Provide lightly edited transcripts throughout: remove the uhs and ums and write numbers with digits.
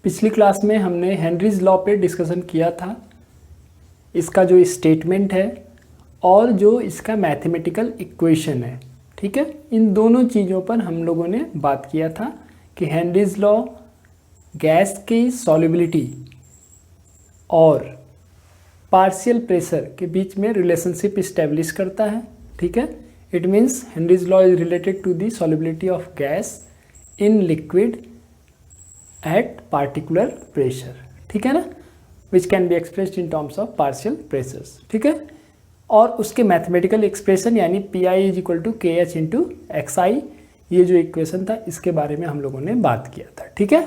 पिछली क्लास में हमने हेनरीज लॉ पे डिस्कशन किया था, इसका जो स्टेटमेंट है और जो इसका मैथमेटिकल इक्वेशन है। ठीक है, इन दोनों चीज़ों पर हम लोगों ने बात किया था कि हेनरीज लॉ गैस की सॉल्युबिलिटी और पार्शियल प्रेशर के बीच में रिलेशनशिप इस्टेब्लिश करता है। ठीक है, it means Henry's law is related to the solubility of gas in liquid at particular pressure. ठीक है ना, which can be expressed in terms of partial pressures. ठीक है, और उसके मैथमेटिकल एक्सप्रेशन यानी P I is equal to K H into X I, ये जो इक्वेशन था इसके बारे में हम लोगों ने बात किया था। ठीक है,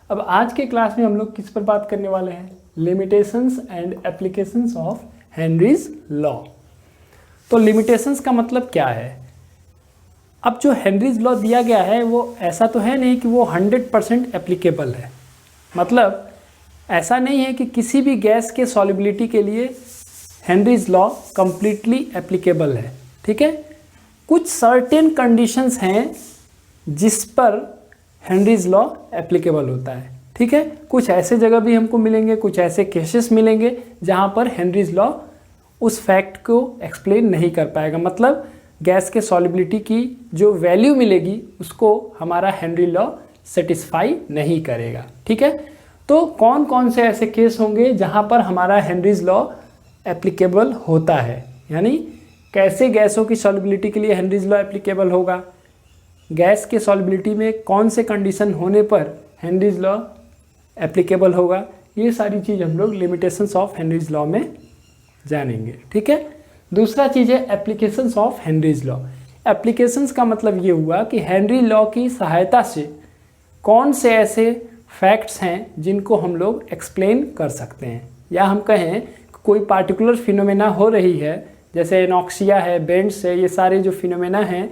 अब आज के क्लास में हम लोग किस पर बात करने वाले हैं? Limitations and applications of Henry's law. तो लिमिटेशंस का मतलब क्या है? अब जो हेनरीज लॉ दिया गया है वो ऐसा तो है नहीं कि वो 100% एप्लीकेबल है। मतलब ऐसा नहीं है कि किसी भी गैस के सॉल्युबिलिटी के लिए हेनरीज लॉ कंप्लीटली एप्लीकेबल है। ठीक है, कुछ सर्टेन कंडीशंस हैं जिस पर हेनरीज लॉ एप्लीकेबल होता है। ठीक है, कुछ ऐसे जगह भी हमको मिलेंगे, कुछ ऐसे केसेस मिलेंगे जहाँ पर हेनरीज लॉ उस फैक्ट को एक्सप्लेन नहीं कर पाएगा। मतलब गैस के सॉल्युबिलिटी की जो वैल्यू मिलेगी उसको हमारा हेनरी लॉ सेटिस्फाई नहीं करेगा। ठीक है, तो कौन कौन से ऐसे केस होंगे जहाँ पर हमारा हेनरीज लॉ एप्लीकेबल होता है, यानी कैसे गैसों की सॉल्युबिलिटी के लिए हेनरीज लॉ एप्लीकेबल होगा, गैस के सॉल्युबिलिटी में कौन से कंडीशन होने पर हेनरीज लॉ एप्लीकेबल होगा, ये सारी चीज़ हम लोग लिमिटेशंस ऑफ हेनरीज लॉ में जानेंगे। ठीक है, दूसरा चीज़ है applications of Henry's law. Applications का मतलब ये हुआ कि हेनरी लॉ की सहायता से कौन से ऐसे फैक्ट्स हैं जिनको हम लोग एक्सप्लेन कर सकते हैं, या हम कहें कोई पार्टिकुलर फिनोमेना हो रही है, जैसे एनॉक्सिया है, बेंड्स है, ये सारे जो फिनोमेना हैं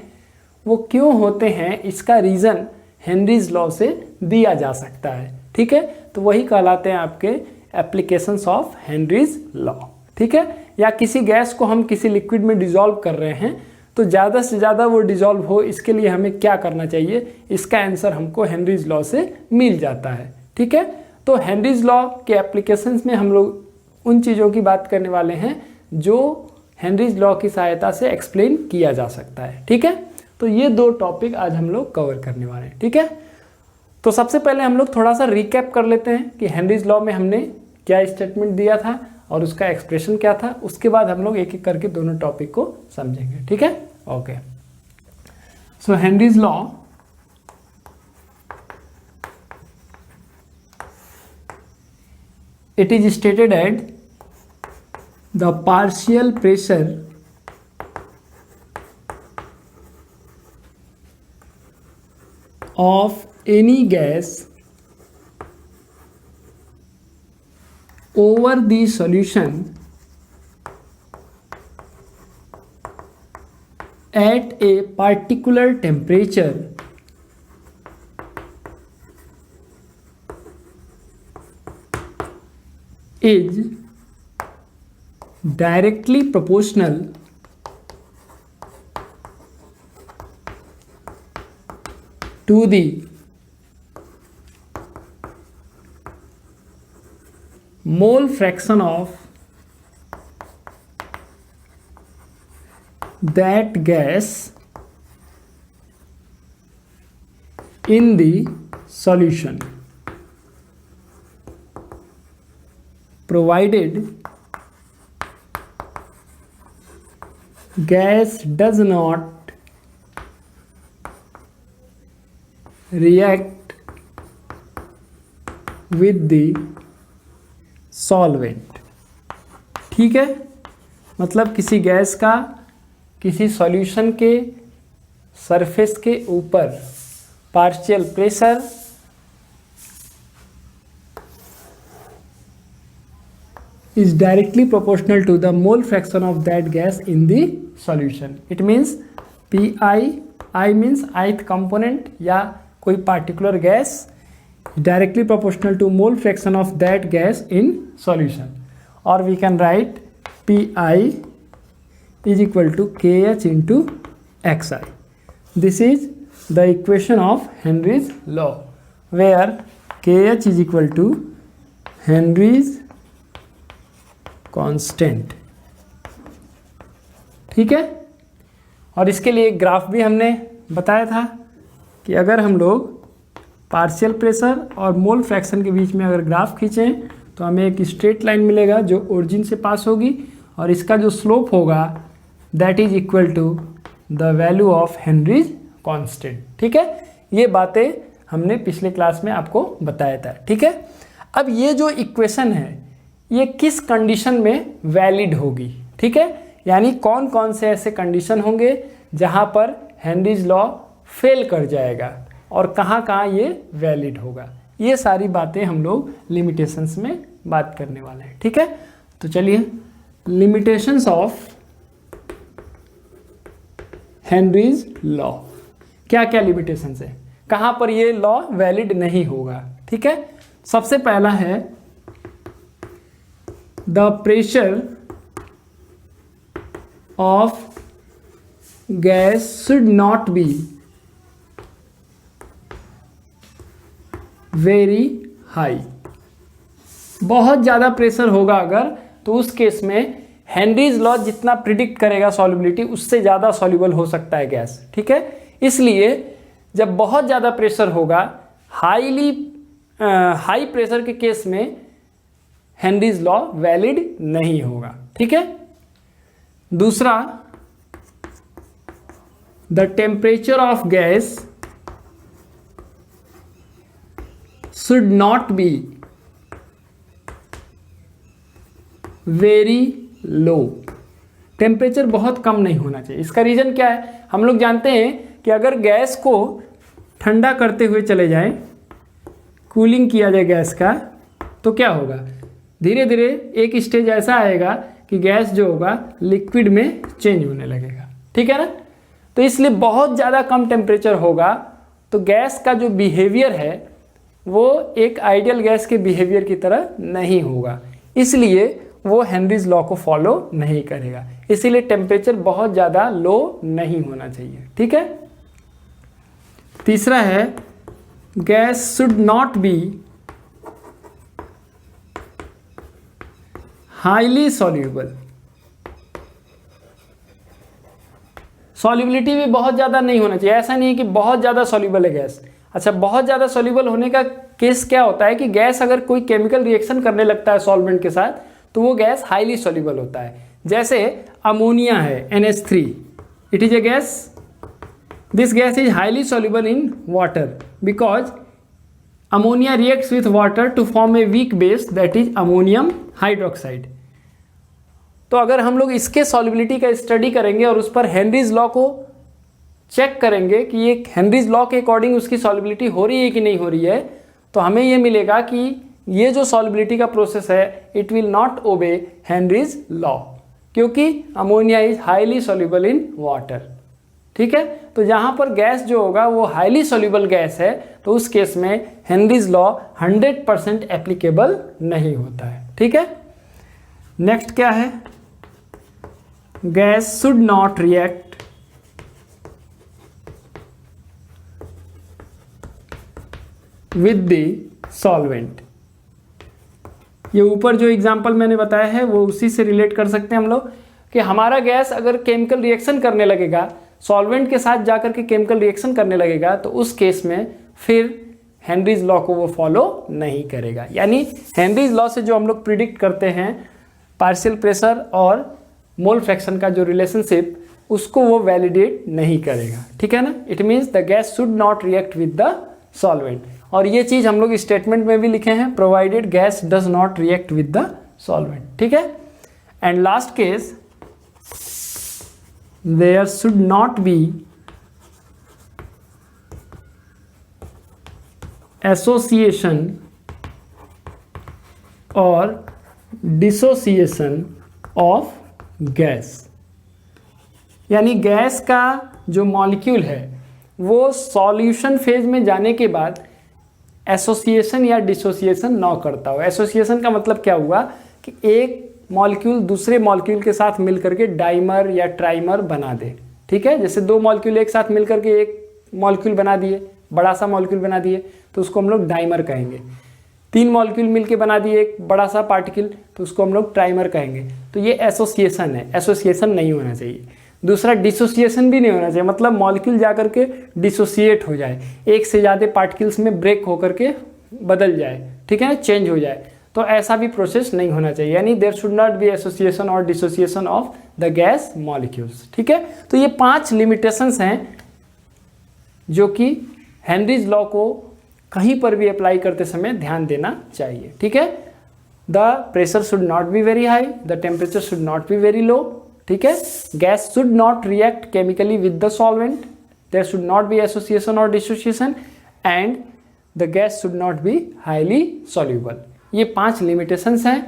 वो क्यों होते हैं, इसका रीज़न हेनरीज लॉ से दिया जा सकता है। ठीक है, तो वही कहलाते हैं आपके एप्लीकेशंस ऑफ हेनरीज लॉ। ठीक है, या किसी गैस को हम किसी लिक्विड में डिज़ोल्व कर रहे हैं तो ज़्यादा से ज़्यादा वो डिज़ोल्व हो, इसके लिए हमें क्या करना चाहिए, इसका आंसर हमको हेनरीज लॉ से मिल जाता है। ठीक है, तो हेनरीज लॉ के एप्लीकेशंस में हम लोग उन चीज़ों की बात करने वाले हैं जो हेनरीज लॉ की सहायता से एक्सप्लेन किया जा सकता है। ठीक है, तो ये दो टॉपिक आज हम लोग कवर करने वाले हैं। ठीक है, तो सबसे पहले हम लोग थोड़ा सा रिकैप कर लेते हैं कि हेनरीज लॉ में हमने क्या स्टेटमेंट दिया था और उसका एक्सप्रेशन क्या था। उसके बाद हम लोग एक एक करके दोनों टॉपिक को समझेंगे। ठीक है, okay. So Henry's law it is stated at the partial pressure of any gas over the solution at a particular temperature is directly proportional to the mole fraction of that gas in the solution, provided gas does not react with the solvent। ठीक है, मतलब किसी gas का किसी solution के surface के ऊपर partial pressure is directly proportional to the mole fraction of that gas in the solution. It means Pi, I means ith component या कोई particular gas directly proportional to mole fraction of that gas in solution, or we can write Pi is equal to Kh into Xi. This is the equation of Henry's law, where KH is equal to Henry's constant. ठीक है, और इसके लिए एक graph भी हमने बताया था कि अगर हम लोग पार्शियल प्रेशर और मोल फ्रैक्शन के बीच में अगर ग्राफ खींचें तो हमें एक स्ट्रेट लाइन मिलेगा जो ओरिजिन से पास होगी, और इसका जो स्लोप होगा that is equal to the value of Henry's constant. ठीक है, ये बातें हमने पिछले क्लास में आपको बताया था। ठीक है, अब ये जो इक्वेशन है ये किस कंडीशन में वैलिड होगी? ठीक है, यानी कौन कौन से ऐसे कंडीशन होंगे जहाँ पर हेनरीज लॉ फेल कर जाएगा और कहाँ कहाँ ये वैलिड होगा, ये सारी बातें हम लोग लिमिटेशंस में बात करने वाले हैं। ठीक है, तो चलिए लिमिटेशंस ऑफ हेनरीज लॉ, क्या क्या लिमिटेशंस है, कहाँ पर ये लॉ वैलिड नहीं होगा। ठीक है, सबसे पहला है the pressure of gas should not be very high. बहुत ज़्यादा प्रेशर होगा अगर, तो उस केस में हेनरीज लॉ जितना प्रिडिक्ट करेगा सॉल्युबिलिटी उससे ज़्यादा सॉल्युबल हो सकता है गैस। ठीक है, इसलिए जब बहुत ज़्यादा प्रेशर होगा, हाई प्रेशर के केस में हेनरीज लॉ वैलिड नहीं होगा। ठीक है, दूसरा the temperature of gas should not be very low. Temperature बहुत कम नहीं होना चाहिए। इसका रीज़न क्या है? हम लोग जानते हैं कि अगर गैस को ठंडा करते हुए चले जाएं, कूलिंग किया जाए गैस का, तो क्या होगा? धीरे धीरे एक स्टेज ऐसा आएगा कि गैस जो होगा लिक्विड में चेंज होने लगेगा। ठीक है ना? तो इसलिए बहुत ज़्यादा कम टेम्परेचर होगा तो गैस का जो बिहेवियर है वो एक आइडियल गैस के बिहेवियर की तरह नहीं होगा, इसलिए वो हेनरीज लॉ को फॉलो नहीं करेगा। इसीलिए टेम्परेचर बहुत ज़्यादा लो नहीं होना चाहिए। ठीक है, तीसरा है gas should not be highly soluble. Solubility भी बहुत ज़्यादा नहीं होना चाहिए। ऐसा नहीं है कि बहुत ज़्यादा सॉल्युबल है गैस। अच्छा, बहुत ज़्यादा सॉल्युबल होने का केस क्या होता है कि गैस अगर कोई केमिकल रिएक्शन करने लगता है सॉल्वेंट के साथ तो वो गैस हाईली सॉल्युबल होता है। जैसे अमोनिया है NH3, it is a gas, this gas is highly soluble in water because ammonia reacts with water to form a weak base that is ammonium hydroxide. तो अगर हम लोग इसके सॉल्युबिलिटी का स्टडी करेंगे और उस पर हेनरीज लॉ को चेक करेंगे कि ये हेनरीज लॉ के अकॉर्डिंग उसकी सॉल्युबिलिटी हो रही है कि नहीं हो रही है, तो हमें ये मिलेगा कि ये जो सॉल्युबिलिटी का प्रोसेस है it will not obey Henry's law, क्योंकि ammonia is highly soluble in water. ठीक है, तो जहाँ पर गैस जो होगा वो हाईली सॉल्युबल गैस है तो उस केस में हेनरीज लॉ 100% एप्लीकेबल नहीं होता है। ठीक है, नेक्स्ट क्या है? Gas should not react with the solvent. ये ऊपर जो एग्जांपल मैंने बताया है वो उसी से रिलेट कर सकते हैं हम लोग कि हमारा गैस अगर केमिकल रिएक्शन करने लगेगा, सॉल्वेंट के साथ जाकर के केमिकल रिएक्शन करने लगेगा, तो उस केस में फिर हेनरीज लॉ को वो फॉलो नहीं करेगा। यानी हेनरीज लॉ से जो हम लोग प्रिडिक्ट करते हैं पार्शियल प्रेशर और मोल फ्रैक्शन का जो रिलेशनशिप, उसको वो वैलिडेट नहीं करेगा। ठीक है ना? It means the gas should not react with the solvent. और ये चीज़ हम लोग स्टेटमेंट में भी लिखे हैं, provided gas does not react with the solvent. ठीक है, and last case there should not be association और डिसोसिएशन ऑफ गैस। यानी गैस का जो मॉलिक्यूल है वो सॉल्यूशन फेज में जाने के बाद एसोसिएशन या डिसोसिएशन ना करता हो। एसोसिएशन का मतलब क्या हुआ कि एक मॉलिक्यूल दूसरे मॉलिक्यूल के साथ मिलकर के डाइमर या ट्राइमर बना दे। ठीक है, जैसे दो मॉलिक्यूल एक साथ मिलकर के एक मॉलिक्यूल बना दिए, बड़ा सा मॉलिक्यूल बना दिए, तो उसको हम लोग डाइमर कहेंगे। 3 मॉलिक्यूल मिलके बना दिए एक बड़ा सा पार्टिकल, तो उसको हम लोग ट्राइमर कहेंगे। तो ये एसोसिएशन है, एसोसिएशन नहीं होना चाहिए। दूसरा डिसोसिएशन भी नहीं होना चाहिए, मतलब मॉलिक्यूल जा करके डिसोसिएट हो जाए, एक से ज़्यादा पार्टिकल्स में ब्रेक होकर के बदल जाए, ठीक है ना, चेंज हो जाए, तो ऐसा भी प्रोसेस नहीं होना चाहिए। यानी there should not be association और dissociation of the gas molecules, ठीक है। तो ये 5 लिमिटेशंस हैं जो कि हेनरीज लॉ को कहीं पर भी अप्लाई करते समय ध्यान देना चाहिए, ठीक है। The pressure should not be very high, the temperature should not be very low, ठीक है। Gas should not react chemically with the solvent, there should not be association और dissociation, and the gas should not be highly soluble. ये 5 limitations हैं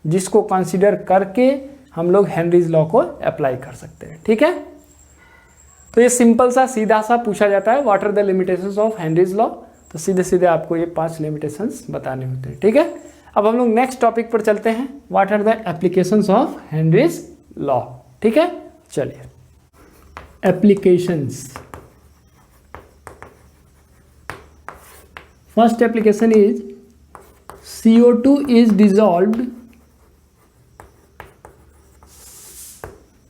जिसको consider करके हम लोग Henry's law को अप्लाई कर सकते हैं, ठीक है। तो ये सिंपल सा सीधा सा पूछा जाता है, what are the limitations of Henry's law, तो सीधे सीधे आपको ये 5 लिमिटेशंस बताने होते हैं, ठीक है। अब हम लोग नेक्स्ट टॉपिक पर चलते हैं, what are the applications of Henry's law, ठीक है। चलिए, applications. First application is CO2 is dissolved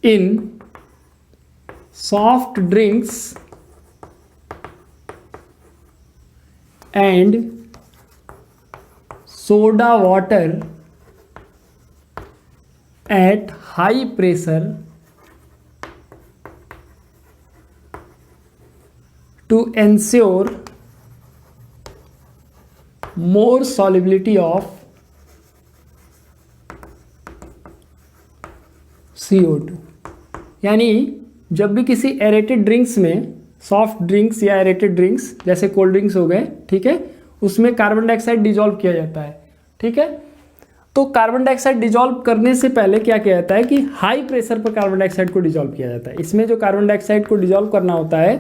in soft drinks and soda water at high pressure to ensure more solubility of CO2। यानी जब भी किसी एरेटेड ड्रिंक्स में, soft drinks या aerated drinks जैसे कोल्ड ड्रिंक्स हो गए, ठीक है, उसमें कार्बन डाइऑक्साइड डिजॉल्व किया जाता है, ठीक है। तो कार्बन डाइऑक्साइड डिजॉल्व करने से पहले क्या किया जाता है कि हाई प्रेशर पर कार्बन डाइऑक्साइड को डिजॉल्व किया जाता है। इसमें जो कार्बन डाइऑक्साइड को डिजॉल्व करना होता है,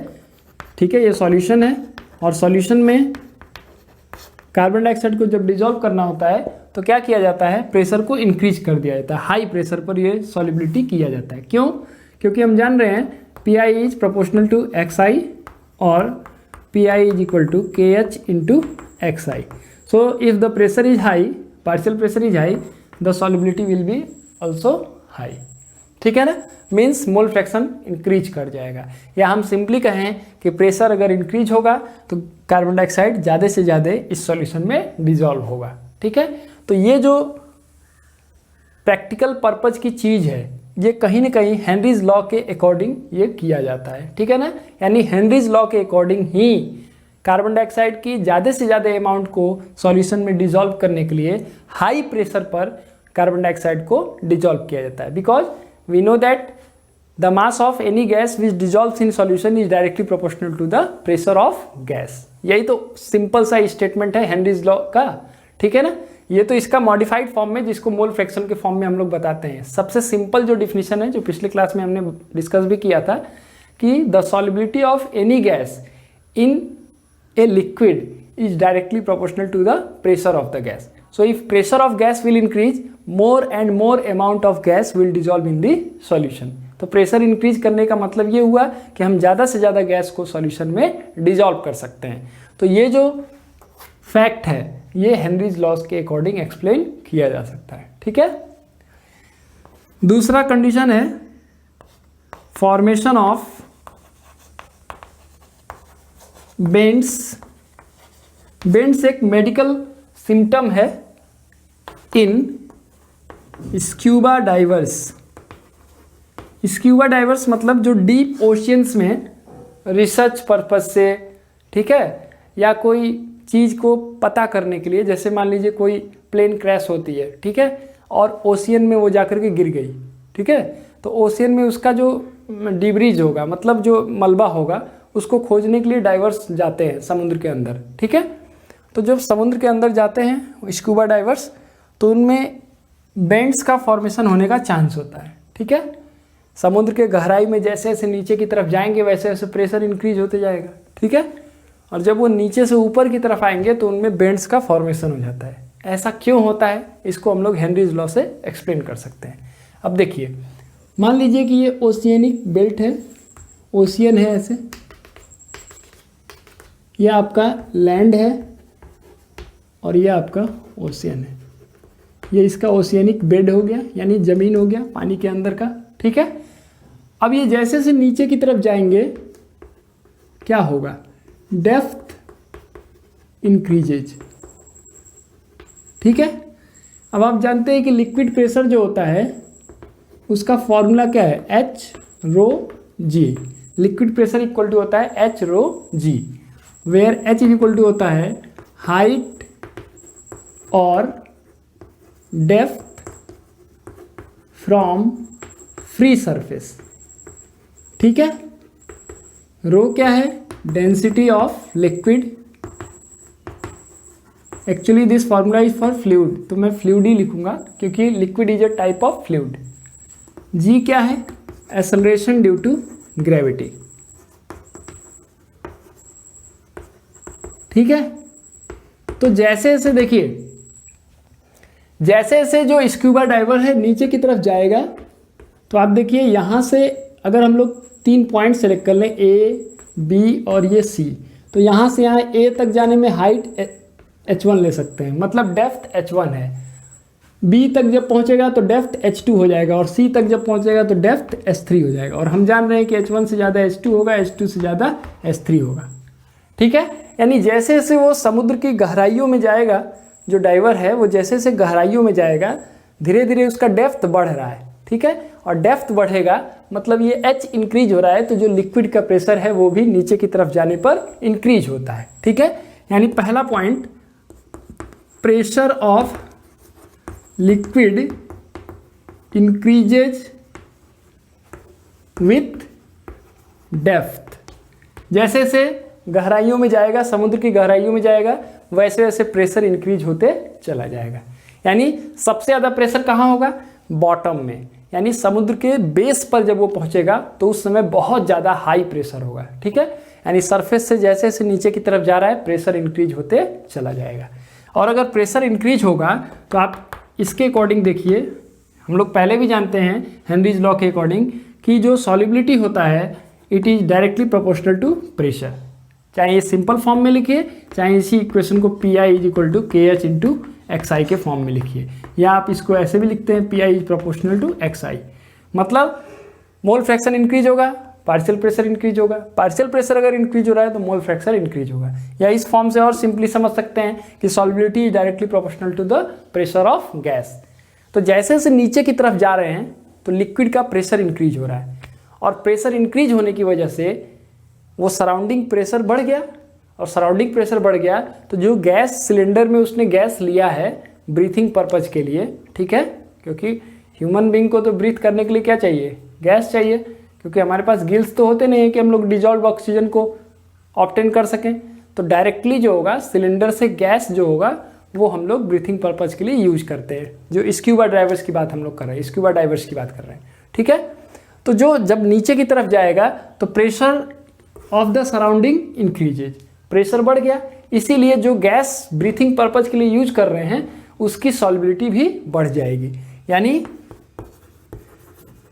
ठीक है, ये सॉल्यूशन है, और सॉल्यूशन में कार्बन डाइऑक्साइड को जब डिजॉल्व करना होता है तो क्या किया जाता है, प्रेशर को इंक्रीज कर दिया जाता है, हाई प्रेशर पर ये सॉल्युबिलिटी किया जाता है। क्यों? क्योंकि हम जान रहे हैं Pi is proportional to Xi और Pi is equal to KH into Xi। So if the pressure is high, partial pressure is high, the solubility will be also high, ठीक है ना। मीन्स मोल फ्रैक्शन इंक्रीज कर जाएगा, या हम simply कहें कि प्रेशर अगर इंक्रीज होगा तो कार्बन डाइऑक्साइड ज़्यादा से ज़्यादा इस सॉल्यूशन में डिजॉल्व होगा, ठीक है। तो ये जो प्रैक्टिकल पर्पज की चीज़ है, ये कहीं ना कहीं हेनरीज लॉ के अकॉर्डिंग ये किया जाता है, ठीक है ना। यानी हेनरीज लॉ के अकॉर्डिंग ही कार्बन डाइऑक्साइड की ज़्यादा से ज़्यादा अमाउंट को सॉल्यूशन में डिजॉल्व करने के लिए हाई प्रेशर पर कार्बन डाइऑक्साइड को डिजॉल्व किया जाता है। Because we know that the mass of any gas which dissolves in solution is directly proportional to the pressure of gas. यही तो सिंपल सा स्टेटमेंट है हेनरीज लॉ का, ठीक है ना। ये तो इसका मॉडिफाइड फॉर्म में, जिसको मोल फ्रैक्शन के फॉर्म में हम लोग बताते हैं। सबसे सिंपल जो डिफिनीशन है, जो पिछले क्लास में हमने डिस्कस भी किया था, कि the solubility of any gas in a liquid is directly proportional to the pressure of the gas. So if pressure of gas will increase, more and more amount of gas will dissolve in the solution. तो pressure increase करने का मतलब ये हुआ कि हम ज़्यादा से ज़्यादा गैस को सॉल्यूशन में डिजॉल्व कर सकते हैं। तो ये जो फैक्ट है, ये हेनरीज लॉज के अकॉर्डिंग एक्सप्लेन किया जा सकता है, ठीक है। दूसरा कंडीशन है फॉर्मेशन ऑफ बेंड्स। बेंड्स एक मेडिकल सिम्टम है इन स्क्यूबा डाइवर्स। स्क्यूबा डाइवर्स मतलब जो डीप ओशियंस में रिसर्च पर्पज से, ठीक है, या कोई चीज़ को पता करने के लिए, जैसे मान लीजिए कोई प्लेन क्रैश होती है, ठीक है, और ओशियन में वो जाकर के गिर गई, ठीक है, तो ओशियन में उसका जो डिब्रीज होगा, मतलब जो मलबा होगा, उसको खोजने के लिए डाइवर्स जाते हैं समुद्र के अंदर, ठीक है। तो जब समुद्र के अंदर जाते हैं स्कूबा डाइवर्स, तो उनमें बेंड्स का फॉर्मेशन होने का चांस होता है, ठीक है। समुद्र के गहराई में जैसे जैसे नीचे की तरफ जाएंगे वैसे वैसे प्रेशर इंक्रीज होते जाएगा, ठीक है, और जब वो नीचे से ऊपर की तरफ आएंगे तो उनमें बेंड्स का फॉर्मेशन हो जाता है। ऐसा क्यों होता है, इसको हम लोग हेनरीज लॉ से एक्सप्लेन कर सकते हैं। अब देखिए, मान लीजिए कि ये ओशियनिक बेल्ट है, ओशियन है ऐसे, ये आपका लैंड है और ये आपका ओशियन है। ये इसका ओशियनिक बेड हो गया, यानी ज़मीन हो गया पानी के अंदर का, ठीक है। अब ये जैसे जैसे नीचे की तरफ जाएंगे क्या होगा, डेप्थ इंक्रीजेज, ठीक है। अब आप जानते हैं कि लिक्विड प्रेशर जो होता है उसका फॉर्मूला क्या है, H rho G. Liquid pressure equal to होता है H rho G, where H equal to होता है हाइट और डेप्थ फ्रॉम फ्री सरफेस, ठीक है। रो क्या है, density of liquid. Actually this formula is for fluid, तो मैं फ्लूइड ही लिखूंगा क्योंकि liquid is a type of fluid. जी क्या है, एक्सेलरेशन ड्यू टू ग्रेविटी, ठीक है। तो जैसे जैसे देखिए, जैसे जैसे जो स्क्यूबा डाइवर है नीचे की तरफ जाएगा, तो आप देखिए यहाँ से अगर हम लोग 3 पॉइंट सेलेक्ट कर लें, ए बी और ये सी, तो यहाँ से यहाँ ए तक जाने में हाइट h1 ले सकते हैं, मतलब डेप्थ h1 है। बी तक जब पहुँचेगा तो डेप्थ h2 हो जाएगा, और सी तक जब पहुँचेगा तो डेप्थ h3 हो जाएगा। और हम जान रहे हैं कि h1 से ज़्यादा h2 होगा, h2 से ज़्यादा h3 होगा, ठीक है। यानी जैसे जैसे वो समुद्र की गहराइयों में जाएगा, जो डाइवर है वो जैसे जैसे गहराइयों में जाएगा, धीरे धीरे उसका डेप्थ बढ़ रहा है, ठीक है। और डेप्थ बढ़ेगा मतलब ये h इंक्रीज हो रहा है, तो जो लिक्विड का प्रेशर है वो भी नीचे की तरफ जाने पर इंक्रीज होता है, ठीक है। यानी पहला point, pressure of liquid increases with depth. जैसे से गहराइयों में जाएगा, समुद्र की गहराइयों में जाएगा, वैसे वैसे प्रेशर इंक्रीज होते चला जाएगा। यानी सबसे ज़्यादा प्रेशर कहाँ होगा, बॉटम में, यानी समुद्र के बेस पर जब वो पहुँचेगा तो उस समय बहुत ज़्यादा हाई प्रेशर होगा, ठीक है। यानी सरफेस से जैसे जैसे नीचे की तरफ जा रहा है प्रेशर इंक्रीज होते चला जाएगा। और अगर प्रेशर इंक्रीज होगा तो आप इसके अकॉर्डिंग देखिए, हम लोग पहले भी जानते हैं हेनरीज लॉ के अकॉर्डिंग कि जो सॉल्युबिलिटी होता है it is directly proportional to pressure. चाहे ये सिंपल फॉर्म में लिखिए, चाहे इसी इक्वेशन को P I is equal to K H into X I के फॉर्म में लिखिए, या आप इसको ऐसे भी लिखते हैं P I is proportional to X I. मतलब मोल फ्रैक्शन इंक्रीज होगा, पार्शियल प्रेशर इंक्रीज होगा, पार्शियल प्रेशर अगर इंक्रीज हो रहा है तो मोल फ्रैक्शन इंक्रीज होगा। या इस फॉर्म से और सिंपली समझ सकते हैं कि solubility is directly proportional to the pressure of gas. तो जैसे जैसे नीचे की तरफ जा रहे हैं तो लिक्विड का प्रेशर इंक्रीज हो रहा है, और प्रेशर इंक्रीज होने की वजह से वो सराउंडिंग प्रेशर बढ़ गया, और सराउंडिंग प्रेशर बढ़ गया तो जो गैस सिलेंडर में उसने गैस लिया है ब्रीथिंग पर्पज के लिए, ठीक है, क्योंकि ह्यूमन बींग को तो ब्रीथ करने के लिए क्या चाहिए, गैस चाहिए, क्योंकि हमारे पास गिल्स तो होते नहीं है कि हम लोग डिजॉल्व ऑक्सीजन को ऑब्टेन कर सकें। तो डायरेक्टली जो होगा सिलेंडर से गैस जो होगा वो हम लोग ब्रीथिंग पर्पज के लिए यूज करते हैं। जो स्क्यूबा डाइवर्स की बात हम लोग कर रहे हैं, स्क्यूबा डाइवर्स की बात कर रहे हैं, ठीक है। तो जो जब नीचे की तरफ जाएगा तो pressure of the surrounding increases, pressure बढ़ गया, इसीलिए जो गैस ब्रीथिंग पर्पज के लिए यूज कर रहे हैं उसकी सॉल्युबिलिटी भी बढ़ जाएगी। यानी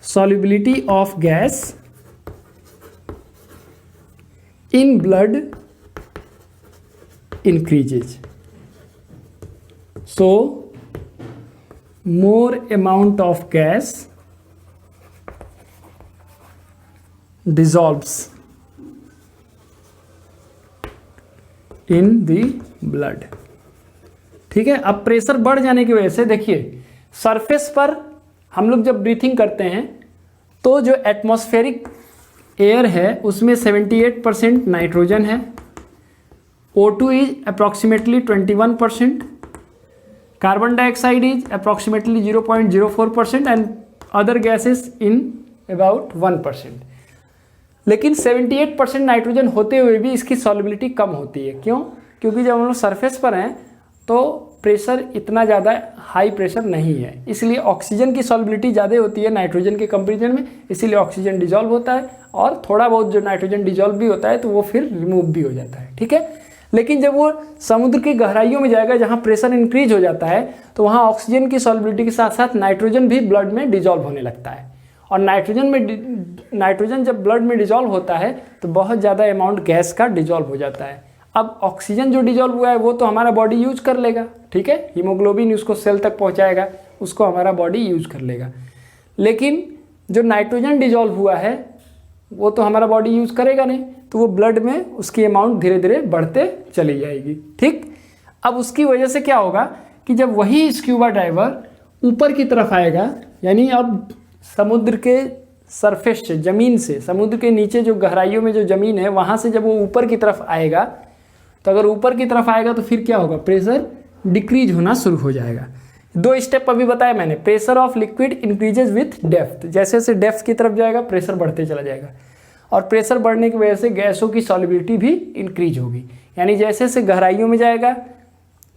solubility of gas in blood increases, so more amount of gas dissolves in the blood, ठीक है। अब प्रेशर बढ़ जाने की वजह से देखिए सरफेस पर हम लोग जब ब्रीथिंग करते हैं तो जो एटमॉस्फेरिक एयर है उसमें 78% नाइट्रोजन है, O2 is approximately 21%, carbon dioxide is approximately 0.04% and other gases in about 1%। लेकिन 78% नाइट्रोजन होते हुए भी इसकी सॉल्युबिलिटी कम होती है। क्यों? क्योंकि जब हम लोग सरफेस पर हैं तो प्रेशर इतना ज़्यादा हाई प्रेशर नहीं है, इसलिए ऑक्सीजन की सॉल्युबिलिटी ज़्यादा होती है नाइट्रोजन के कंपेरिजन में, इसीलिए ऑक्सीजन डिजॉल्व होता है और थोड़ा बहुत जो नाइट्रोजन डिजॉल्व भी होता है तो वो फिर रिमूव भी हो जाता है, ठीक है। लेकिन जब वो समुद्र की गहराइयों में जाएगा जहाँ प्रेशर इंक्रीज हो जाता है तो वहाँ ऑक्सीजन की सॉल्युबिलिटी के साथ साथ नाइट्रोजन भी ब्लड में डिजॉल्व होने लगता है, और नाइट्रोजन जब ब्लड में डिजॉल्व होता है तो बहुत ज़्यादा अमाउंट गैस का डिजॉल्व हो जाता है। अब ऑक्सीजन जो डिजॉल्व हुआ है वो तो हमारा बॉडी यूज कर लेगा, ठीक है, हीमोग्लोबिन उसको सेल तक पहुंचाएगा, उसको हमारा बॉडी यूज कर लेगा। लेकिन जो नाइट्रोजन डिजॉल्व हुआ है वो तो हमारा बॉडी यूज करेगा नहीं, तो वो ब्लड में उसकी अमाउंट धीरे धीरे बढ़ते चली जाएगी, ठीक। अब उसकी वजह से क्या होगा कि जब वही स्क्यूबा डाइवर ऊपर की तरफ आएगा, यानी अब समुद्र के सरफेस से, ज़मीन से, समुद्र के नीचे जो गहराइयों में जो ज़मीन है वहाँ से जब वो ऊपर की तरफ आएगा, तो अगर ऊपर की तरफ आएगा तो फिर क्या होगा, प्रेशर डिक्रीज होना शुरू हो जाएगा। 2 स्टेप अभी बताया मैंने, pressure of liquid increases with depth, जैसे जैसे डेप्थ की तरफ जाएगा प्रेशर बढ़ते चला जाएगा, और प्रेशर बढ़ने की वजह से गैसों की सॉल्युबिलिटी भी इंक्रीज होगी, यानी जैसे जैसे गहराइयों में जाएगा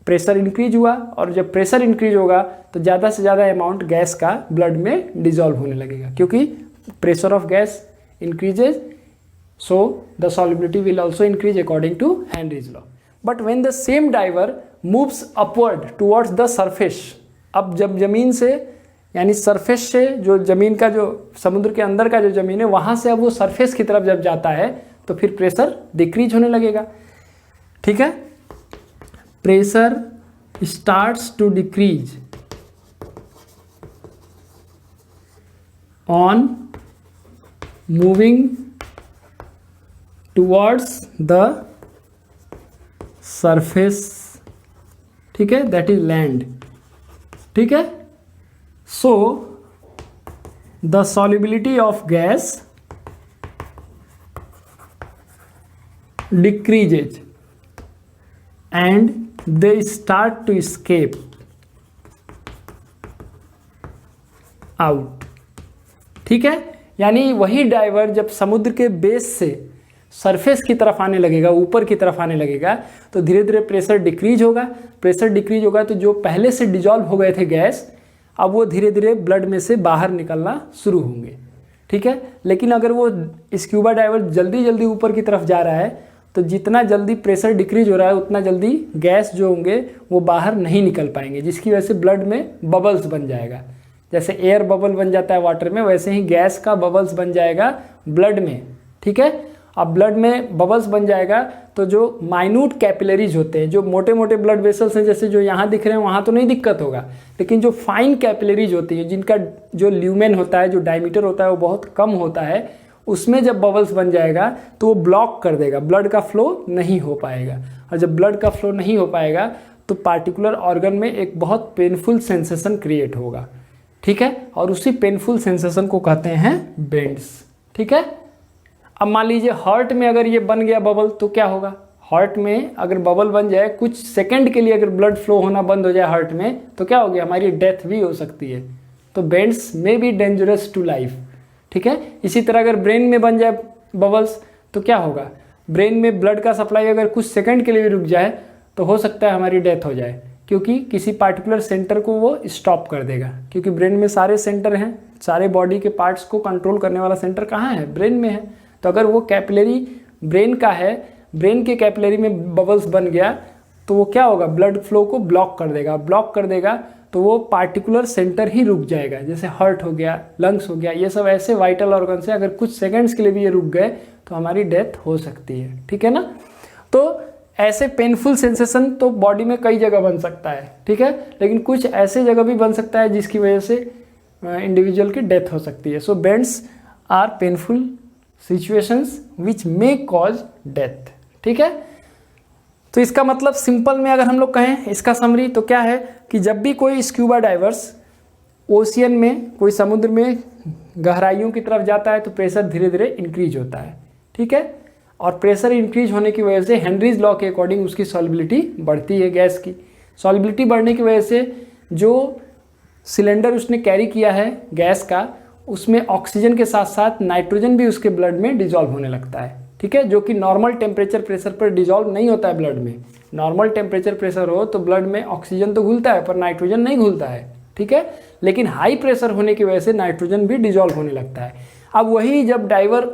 प्रेशर इंक्रीज हुआ, और जब प्रेशर इंक्रीज होगा तो ज़्यादा से ज़्यादा अमाउंट गैस का ब्लड में डिजॉल्व होने लगेगा, क्योंकि pressure of gas increases, so the solubility will also increase according to Henry's law. But when the same diver moves upward towards the surface, अब जब ज़मीन से, यानी सरफेस से, जो ज़मीन का जो समुद्र के अंदर का जो ज़मीन है वहाँ से अब वो सरफेस की तरफ जब जाता है तो फिर प्रेशर डिक्रीज होने लगेगा, ठीक है। Pressure starts to decrease on moving towards the surface, ठीक है, दैट इज लैंड, ठीक है। So the solubility of gas decreases and they start to escape out, ठीक है। यानी वही डाइवर जब समुद्र के बेस से सरफेस की तरफ आने लगेगा, ऊपर की तरफ आने लगेगा, तो धीरे धीरे प्रेशर डिक्रीज होगा। प्रेशर डिक्रीज होगा तो जो पहले से डिजॉल्व हो गए थे गैस, अब वो धीरे धीरे ब्लड में से बाहर निकलना शुरू होंगे, ठीक है। लेकिन अगर वो स्क्यूबा डाइवर जल्दी जल्दी ऊपर की तरफ जा रहा है तो जितना जल्दी प्रेशर डिक्रीज हो रहा है उतना जल्दी गैस जो होंगे वो बाहर नहीं निकल पाएंगे, जिसकी वजह से ब्लड में बबल्स बन जाएगा। जैसे एयर बबल बन जाता है वाटर में, वैसे ही गैस का बबल्स बन जाएगा ब्लड में, ठीक है। अब ब्लड में बबल्स बन जाएगा तो जो माइन्यूट कैपिलरीज होते हैं, जो मोटे मोटे ब्लड वेसल्स हैं, जैसे जो यहाँ दिख रहे हैं वहाँ तो नहीं दिक्कत होगा, लेकिन जो फाइन कैपिलरीज होती है, जिनका जो ल्यूमेन होता है, जो डायमीटर होता है वो बहुत कम होता है, उसमें जब बबल्स बन जाएगा तो वो ब्लॉक कर देगा, ब्लड का फ्लो नहीं हो पाएगा। और जब ब्लड का फ्लो नहीं हो पाएगा तो पार्टिकुलर ऑर्गन में एक बहुत पेनफुल सेंसेशन क्रिएट होगा, ठीक है। और उसी पेनफुल सेंसेशन को कहते हैं बेंड्स, ठीक है। अब मान लीजिए हार्ट में अगर ये बन गया बबल तो क्या होगा, हार्ट में अगर बबल बन जाए, कुछ सेकंड के लिए अगर ब्लड फ्लो होना बंद हो जाए हार्ट में, तो क्या हो गया, हमारी डेथ भी हो सकती है। तो बेंड्स में बी डेंजरस टू लाइफ, ठीक है। इसी तरह अगर ब्रेन में बन जाए बबल्स तो क्या होगा, ब्रेन में ब्लड का सप्लाई अगर कुछ सेकंड के लिए भी रुक जाए तो हो सकता है हमारी डेथ हो जाए, क्योंकि किसी पार्टिकुलर सेंटर को वो स्टॉप कर देगा। क्योंकि ब्रेन में सारे सेंटर हैं, सारे बॉडी के पार्ट्स को कंट्रोल करने वाला सेंटर कहाँ है, ब्रेन में है। तो अगर वो कैपिलरी ब्रेन का है, ब्रेन के कैपिलरी में बबल्स बन गया तो वो क्या होगा, ब्लड फ्लो को ब्लॉक कर देगा। ब्लॉक कर देगा तो वो पार्टिकुलर सेंटर ही रुक जाएगा, जैसे हार्ट हो गया, लंग्स हो गया, ये सब ऐसे वाइटल ऑर्गन से अगर कुछ सेकंड्स के लिए भी ये रुक गए तो हमारी डेथ हो सकती है, ठीक है ना। तो ऐसे पेनफुल सेंसेशन तो बॉडी में कई जगह बन सकता है, ठीक है, लेकिन कुछ ऐसे जगह भी बन सकता है जिसकी वजह से इंडिविजुअल की डेथ हो सकती है। So bends are painful situations which may cause death, ठीक है। तो इसका मतलब सिंपल में अगर हम लोग कहें इसका समरी तो क्या है कि जब भी कोई स्क्यूबा डाइवर्स ओशियन में, कोई समुद्र में गहराइयों की तरफ जाता है तो प्रेशर धीरे धीरे इंक्रीज होता है, ठीक है। और प्रेशर इंक्रीज होने की वजह से हेनरीज लॉ के अकॉर्डिंग उसकी सॉल्युबिलिटी बढ़ती है। गैस की सॉल्युबिलिटी बढ़ने की वजह से जो सिलेंडर उसने कैरी किया है गैस का, उसमें ऑक्सीजन के साथ साथ नाइट्रोजन भी उसके ब्लड में डिजॉल्व होने लगता है, ठीक है, जो कि नॉर्मल टेम्परेचर प्रेशर पर डिजॉल्व नहीं होता है ब्लड में। नॉर्मल टेम्परेचर प्रेशर हो तो ब्लड में ऑक्सीजन तो घुलता है पर नाइट्रोजन नहीं घुलता है, ठीक है। लेकिन हाई प्रेशर होने की वजह से नाइट्रोजन भी डिजॉल्व होने लगता है। अब वही जब डाइवर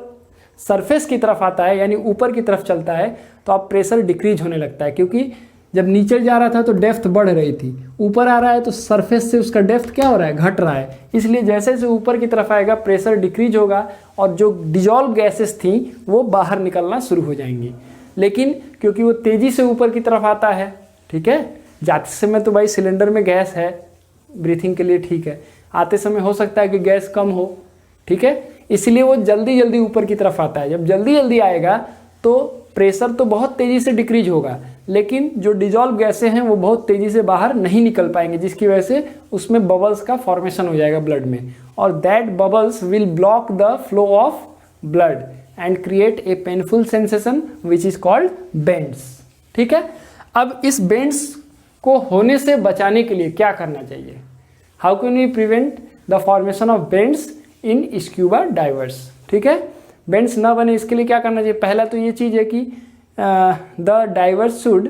सरफेस की तरफ आता है, यानी ऊपर की तरफ चलता है, तो अब प्रेशर डिक्रीज होने लगता है, क्योंकि जब नीचे जा रहा था तो डेप्थ बढ़ रही थी, ऊपर आ रहा है तो सरफेस से उसका डेप्थ क्या हो रहा है, घट रहा है। इसलिए जैसे जैसे ऊपर की तरफ आएगा प्रेशर डिक्रीज होगा और जो डिजॉल्व गैसेस थी वो बाहर निकलना शुरू हो जाएंगी। लेकिन क्योंकि वो तेज़ी से ऊपर की तरफ आता है, ठीक है, जाते समय तो भाई सिलेंडर में गैस है, ब्रीथिंग के लिए ठीक है, आते समय हो सकता है कि गैस कम हो, ठीक है, इसलिए वो जल्दी जल्दी ऊपर की तरफ आता है। जब जल्दी जल्दी आएगा तो प्रेशर तो बहुत तेज़ी से डिक्रीज होगा, लेकिन जो डिजॉल्व गैसें हैं वो बहुत तेज़ी से बाहर नहीं निकल पाएंगे, जिसकी वजह से उसमें बबल्स का फॉर्मेशन हो जाएगा ब्लड में, और that bubbles will block the flow of blood and create a painful sensation which is called bends. ठीक है, अब इस बेंड्स को होने से बचाने के लिए क्या करना चाहिए? How can we prevent the formation of bends in scuba divers? ठीक है, बेंड्स ना बने इसके लिए क्या करना चाहिए? पहला तो ये चीज़ है कि the diverse should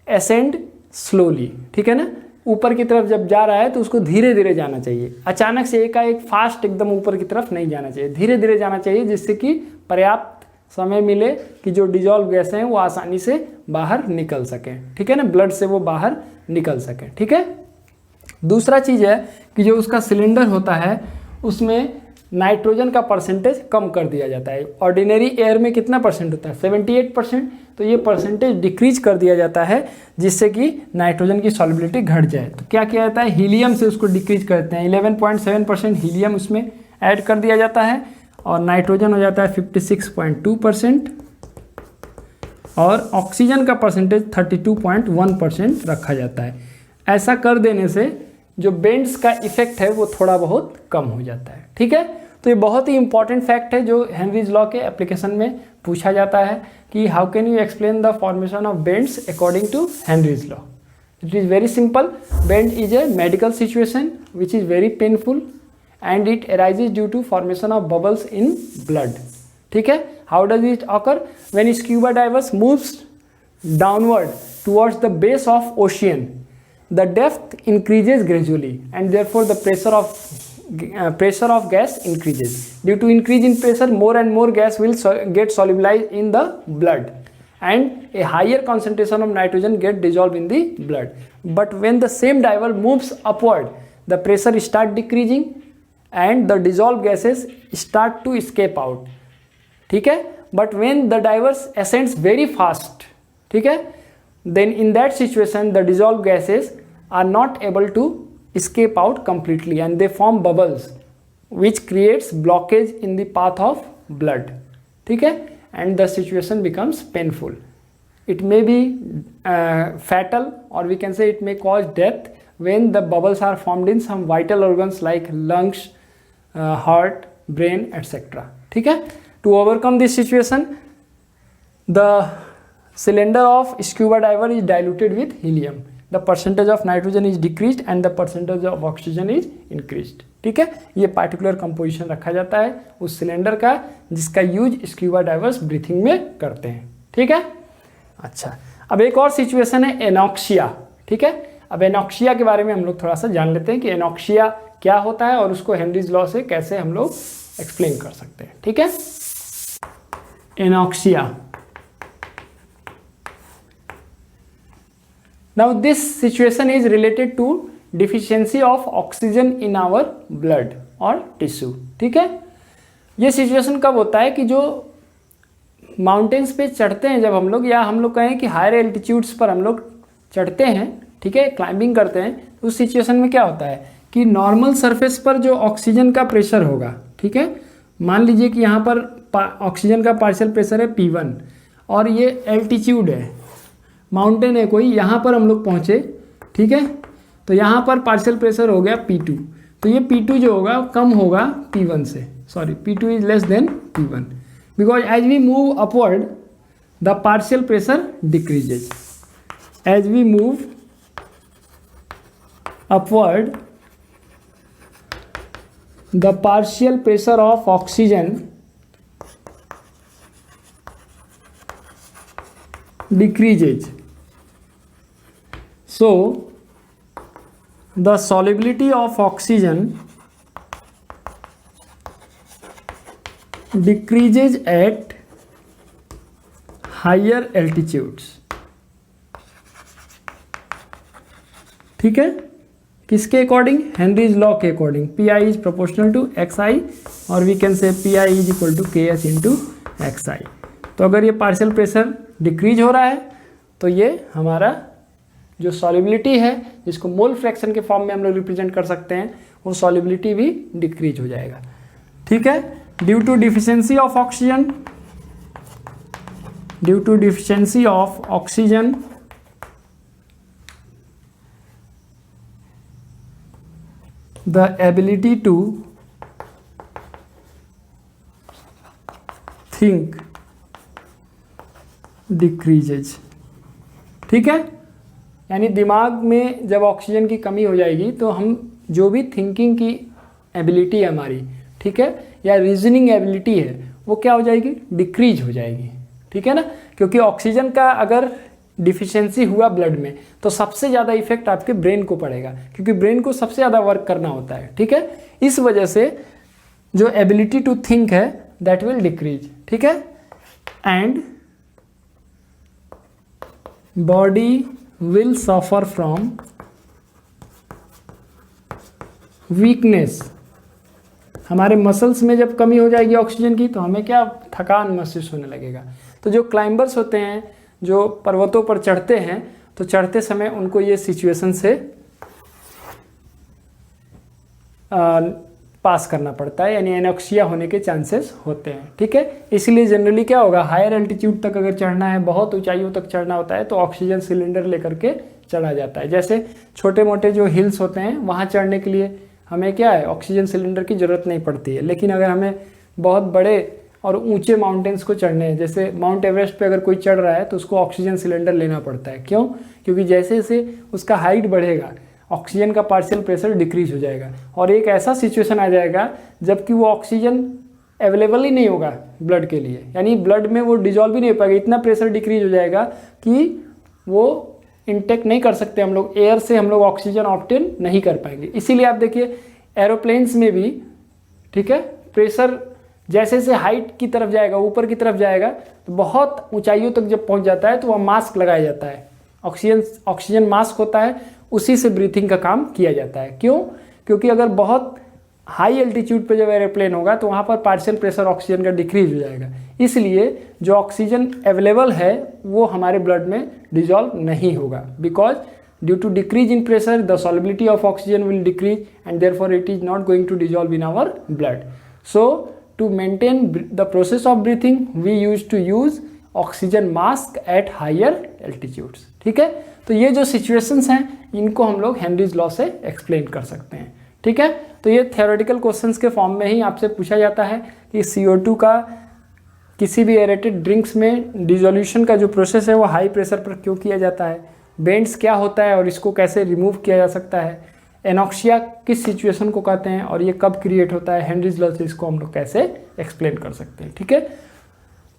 ascend slowly, ठीक है ना, ऊपर की तरफ जब जा रहा है तो उसको धीरे धीरे जाना चाहिए, अचानक से एकाएक फास्ट एकदम ऊपर की तरफ नहीं जाना चाहिए, धीरे धीरे जाना चाहिए, जिससे कि पर्याप्त समय मिले कि जो डिजॉल्व गैस हैं वो आसानी से बाहर निकल सकें, ठीक है ना, ब्लड से वो बाहर निकल सकें। ठीक है, दूसरा चीज़ है कि जो उसका सिलेंडर होता है उसमें नाइट्रोजन का परसेंटेज कम कर दिया जाता है। ऑर्डिनरी एयर में कितना परसेंट होता है? 78%, तो ये परसेंटेज डिक्रीज कर दिया जाता है जिससे कि नाइट्रोजन की सॉल्युबिलिटी घट जाए। तो क्या किया जाता है? हीलियम से उसको डिक्रीज करते हैं, 11.7% हीलियम उसमें ऐड कर दिया जाता है, और नाइट्रोजन हो जाता है 56.2%, और ऑक्सीजन का परसेंटेज 32.1% रखा जाता है। ऐसा कर देने से जो बेंड्स का इफेक्ट है वो थोड़ा बहुत कम हो जाता है। ठीक है, तो ये बहुत ही इंपॉर्टेंट फैक्ट है जो हेनरीज लॉ के एप्लीकेशन में पूछा जाता है कि how can you explain the formation of bends according to Henry's law? It is very simple. Bend is a medical situation which is very painful and it arises due to formation of bubbles in blood. ठीक है, how does it occur? When scuba divers moves downward towards the base of ocean, the depth increases gradually and therefore the pressure of gas increases. Due to increase in pressure, more and more gas will get solubilized in the blood and a higher concentration of nitrogen get dissolved in the blood. But when the same diver moves upward, the pressure start decreasing and the dissolved gases start to escape out. ठीक है, but when the divers ascends very fast, ठीक है, then in that situation the dissolved gases are not able to escape out completely and they form bubbles which creates blockage in the path of blood. ठीक है, and the situation becomes painful. It may be fatal, or we can say it may cause death when the bubbles are formed in some vital organs like lungs, heart, brain, etc. ठीक है, to overcome this situation, the cylinder of scuba diver is diluted with helium. The percentage of nitrogen is decreased and the percentage of oxygen is increased. ठीक है, ये particular composition रखा जाता है उस cylinder का जिसका यूज स्क्यूबा डाइवर्स ब्रीथिंग में करते हैं। ठीक है, अच्छा, अब एक और सिचुएशन है एनॉक्सिया। ठीक है, अब एनॉक्सिया के बारे में हम लोग थोड़ा सा जान लेते हैं कि एनॉक्सिया क्या होता है और उसको हेनरीज लॉ से कैसे हम लोग एक्सप्लेन कर सकते हैं। ठीक है, anoxia. Now this situation is related to deficiency of oxygen in our blood और टिश्यू। ठीक है, ये सिचुएशन कब होता है कि जो माउंटेन्स पे चढ़ते हैं जब हम लोग, या हम लोग कहें कि हायर एल्टीट्यूड्स पर हम लोग चढ़ते हैं, ठीक है, क्लाइंबिंग करते हैं, तो उस सिचुएशन में क्या होता है कि नॉर्मल सरफेस पर जो ऑक्सीजन का प्रेशर होगा, ठीक है, मान लीजिए कि यहाँ पर ऑक्सीजन का पार्शियल प्रेशर है P1 और ये एल्टीट्यूड है, माउंटेन है कोई, यहाँ पर हम लोग पहुँचे, ठीक है, तो यहाँ पर पार्शियल प्रेशर हो गया P2, तो ये P2 जो होगा कम होगा P1 से, sorry P2 is less than P1 because as we move upward the partial pressure decreases. As we move upward the partial pressure of oxygen decreases, so the solubility of oxygen decreases at higher altitudes. ठीक है, किसके according? Henry's law के according. P I is proportional to X I, और we can say P I is equal to K H into X I. तो अगर ये partial pressure decrease हो रहा है तो ये हमारा जो सॉल्युबिलिटी है, जिसको मोल फ्रैक्शन के फॉर्म में हम लोग रिप्रेजेंट कर सकते हैं, वो सॉल्युबिलिटी भी डिक्रीज हो जाएगा। ठीक है, due to deficiency of oxygen, due to deficiency of oxygen the ability to think decreases। ठीक है, यानी दिमाग में जब ऑक्सीजन की कमी हो जाएगी तो हम जो भी थिंकिंग की एबिलिटी है हमारी, ठीक है, या रीजनिंग एबिलिटी है, वो क्या हो जाएगी, डिक्रीज हो जाएगी। ठीक है ना, क्योंकि ऑक्सीजन का अगर डिफिशियंसी हुआ ब्लड में तो सबसे ज़्यादा इफेक्ट आपके ब्रेन को पड़ेगा, क्योंकि ब्रेन को सबसे ज़्यादा वर्क करना होता है। ठीक है, इस वजह से जो एबिलिटी टू थिंक है दैट विल डिक्रीज। ठीक है, and body will suffer from weakness. हमारे मसल्स में जब कमी हो जाएगी ऑक्सीजन की तो हमें क्या, थकान महसूस होने लगेगा। तो जो क्लाइंबर्स होते हैं, जो पर्वतों पर चढ़ते हैं, तो चढ़ते समय उनको ये सिचुएशन से पास करना पड़ता है, यानी एनोक्सिया होने के चांसेस होते हैं। ठीक है, इसलिए जनरली क्या होगा, हायर एल्टीट्यूड तक अगर चढ़ना है, बहुत ऊंचाइयों तक चढ़ना होता है, तो ऑक्सीजन सिलेंडर लेकर के चढ़ा जाता है। जैसे छोटे मोटे जो हिल्स होते हैं वहाँ चढ़ने के लिए हमें क्या है, ऑक्सीजन सिलेंडर की ज़रूरत नहीं पड़ती है। लेकिन अगर हमें बहुत बड़े और ऊंचे माउंटेन्स को चढ़ने हैं, जैसे माउंट एवरेस्ट पे अगर कोई चढ़ रहा है तो उसको ऑक्सीजन सिलेंडर लेना पड़ता है। क्यों? क्योंकि जैसे जैसे उसका हाइट बढ़ेगा ऑक्सीजन का पार्शियल प्रेशर डिक्रीज हो जाएगा, और एक ऐसा सिचुएशन आ जाएगा जबकि वो ऑक्सीजन अवेलेबल ही नहीं होगा ब्लड के लिए, यानी ब्लड में वो डिजॉल्व ही नहीं हो पाएगा, इतना प्रेशर डिक्रीज हो जाएगा कि वो इंटेक नहीं कर सकते हम लोग, एयर से हम लोग ऑक्सीजन ऑब्टेन नहीं कर पाएंगे। इसीलिए आप देखिए एरोप्लेन्स में भी, ठीक है, प्रेशर जैसे जैसे हाइट की तरफ जाएगा, ऊपर की तरफ जाएगा, तो बहुत ऊंचाइयों तक जब पहुंच जाता है तो वह मास्क लगाया जाता है, ऑक्सीजन मास्क होता है, उसी से ब्रीथिंग का काम किया जाता है। क्यों? क्योंकि अगर बहुत हाई एल्टीट्यूड पे जब एरोप्लेन होगा तो वहाँ पर पार्शियल प्रेशर ऑक्सीजन का डिक्रीज हो जाएगा, इसलिए जो ऑक्सीजन अवेलेबल है वो हमारे ब्लड में डिजॉल्व नहीं होगा, because due to decrease in pressure the solubility of oxygen will decrease and therefore it is not going to dissolve in our blood. So to maintain the process of breathing we used to use oxygen mask at higher altitudes। ठीक है, तो ये जो situations हैं इनको हम लोग Henry's law से एक्सप्लेन कर सकते हैं। ठीक है, तो ये theoretical questions के फॉर्म में ही आपसे पूछा जाता है कि CO2 का किसी भी एरेटेड ड्रिंक्स में डिजोल्यूशन का जो प्रोसेस है वो हाई प्रेशर पर क्यों किया जाता है, बेंड्स क्या होता है और इसको कैसे रिमूव किया जा सकता है, एनोक्सिया किस सिचुएशन को कहते हैं और ये कब क्रिएट होता है, हेनरीज लॉ से इसको हम लोग कैसे एक्सप्लेन कर सकते हैं। ठीक है,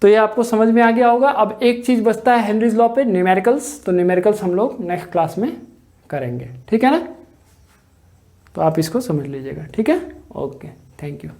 तो ये आपको समझ में आ गया होगा। अब एक चीज़ बचता है हेनरीज लॉ पे, न्यूमेरिकल्स। तो न्यूमेरिकल्स हम लोग नेक्स्ट क्लास में करेंगे। ठीक है ना, तो आप इसको समझ लीजिएगा। ठीक है, ओके, थैंक यू।